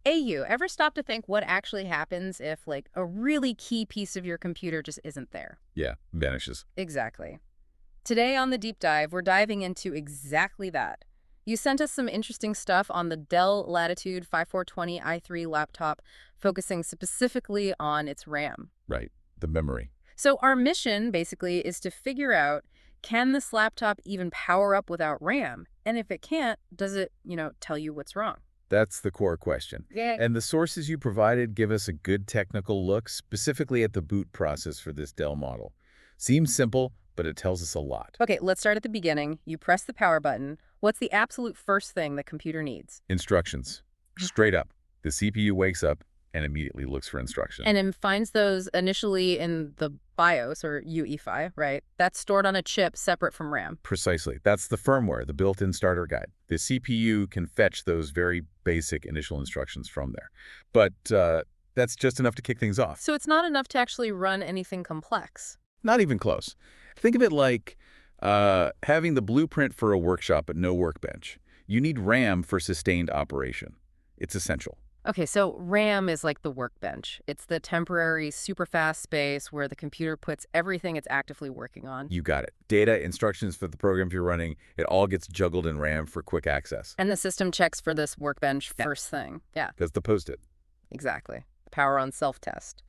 AU, ever stop to think what actually happens if, like, a really key piece of your computer just isn't there? Yeah, vanishes. Exactly. Today on the deep dive, we're diving into exactly that. You sent us some interesting stuff on the Dell Latitude 5420 i3 laptop, focusing specifically on its RAM. Right. The memory. So our mission, basically, is to figure out, can this laptop even power up without RAM? And if it can't, does it, tell you what's wrong? That's the core question. Yeah. And the sources you provided give us a good technical look, specifically at the boot process for this Dell model. Seems simple, but it tells us a lot. Okay, let's start at the beginning. You press the power button. What's the absolute first thing the computer needs? Instructions. Straight up. The CPU wakes up and immediately looks for instructions. And it finds those initially in the BIOS, or UEFI, right? That's stored on a chip separate from RAM. Precisely. That's the firmware, the built-in starter guide. The CPU can fetch those very basic initial instructions from there. But that's just enough to kick things off. So it's not enough to actually run anything complex. Not even close. Think of it like having the blueprint for a workshop but no workbench. You need RAM for sustained operation. It's essential. Okay, so RAM is like the workbench. It's the temporary, super fast space where the computer puts everything it's actively working on. You got it. Data, instructions for the programs you're running, it all gets juggled in RAM for quick access. And the system checks for this workbench first thing. Yeah, That's the post-it. exactly. Power on self-test.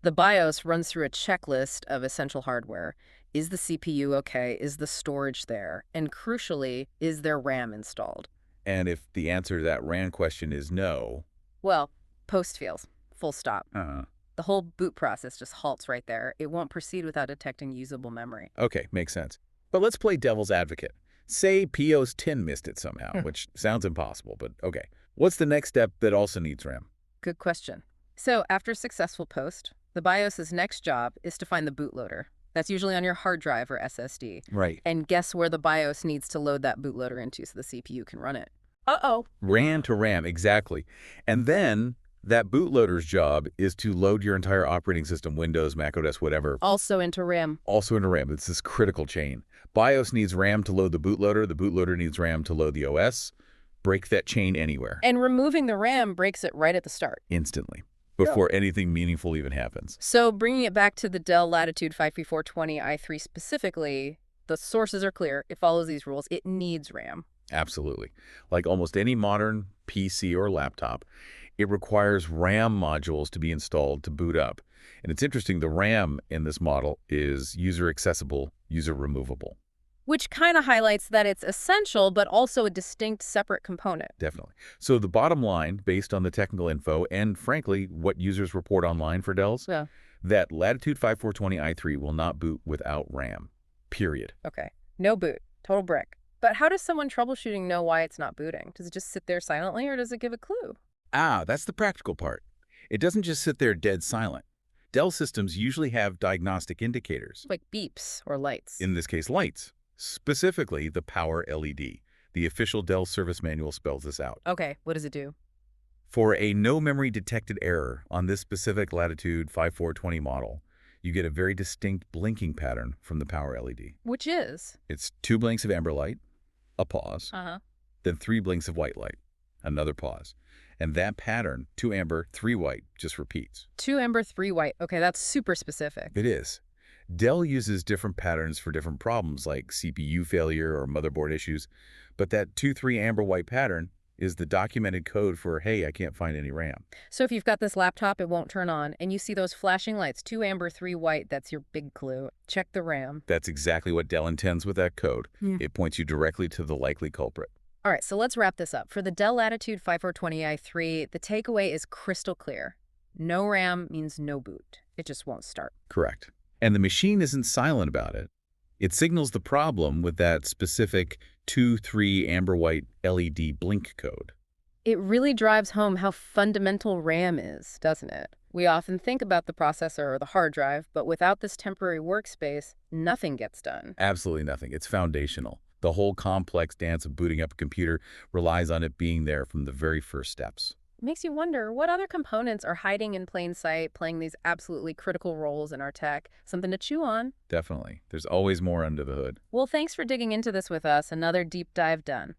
The BIOS runs through a checklist of essential hardware. Is the CPU okay? Is the storage there? And crucially, is there RAM installed? And if the answer to that RAM question is no, Well, post fails. Full stop. uh, The whole boot process just halts right there. It won't proceed without detecting usable memory. okay, makes sense. But let's play devil's advocate. Say PO's 10 missed it somehow, Hmm. which sounds impossible, but okay. What's the next step that also needs RAM? Good question. So after a successful post, the BIOS's next job is to find the bootloader. That's usually on your hard drive or SSD. Right. And guess where the BIOS needs to load that bootloader into so the CPU can run it? Uh-oh. RAM to RAM, exactly. And then that bootloader's job is to load your entire operating system, Windows, Mac OS, whatever, Also into RAM. also into RAM. It's this critical chain. BIOS needs RAM to load the bootloader needs RAM to load the OS. Break that chain anywhere, And removing the RAM breaks it right at the start. instantly, before anything meaningful even happens. So bringing it back to the Dell Latitude 5420 i3 specifically, the sources are clear. It follows these rules. It needs RAM. Absolutely. Like almost any modern PC or laptop, it requires RAM modules to be installed to boot up. And it's interesting, the RAM in this model is user accessible, user removable. Which kind of highlights that it's essential, but also a distinct separate component. Definitely. So the bottom line, based on the technical info and, frankly, what users report online for Dells, Yeah. that Latitude 5420 i3 will not boot without RAM. Period. Okay. No boot. Total brick. But how does someone troubleshooting know why it's not booting? Does it just sit there silently, or does it give a clue? Ah, that's the practical part. It doesn't just sit there dead silent. Dell systems usually have diagnostic indicators, Like beeps or lights. in this case lights, specifically the power LED. The official Dell service manual spells this out. Okay, what does it do? For a no memory detected error on this specific Latitude 5420 model, you get a very distinct blinking pattern from the power LED. Which is? It's 2 blinks of amber light, a pause, Uh-huh. then 3 blinks of white light, another pause. And that pattern, 2 amber, 3 white, just repeats. 2 amber, 3 white. Okay, that's super specific. It is. Dell uses different patterns for different problems like CPU failure or motherboard issues, but that 2-3 amber white pattern is the documented code for, hey, I can't find any RAM. So if you've got this laptop, it won't turn on, and you see those flashing lights, 2 amber, 3 white, that's your big clue. Check the RAM. That's exactly what Dell intends with that code. Yeah. It points you directly to the likely culprit. All right, so let's wrap this up. For the Dell Latitude 5420 i3, the takeaway is crystal clear. No RAM means no boot. It just won't start. Correct. And the machine isn't silent about it. It signals the problem with that specific 2-3 amber white LED blink code. It really drives home how fundamental RAM is, doesn't it? We often think about the processor or the hard drive, but without this temporary workspace, nothing gets done. Absolutely nothing. It's foundational. The whole complex dance of booting up a computer relies on it being there from the very first steps. Makes you wonder what other components are hiding in plain sight, playing these absolutely critical roles in our tech. Something to chew on. Definitely. There's always more under the hood. Well, thanks for digging into this with us. Another deep dive done.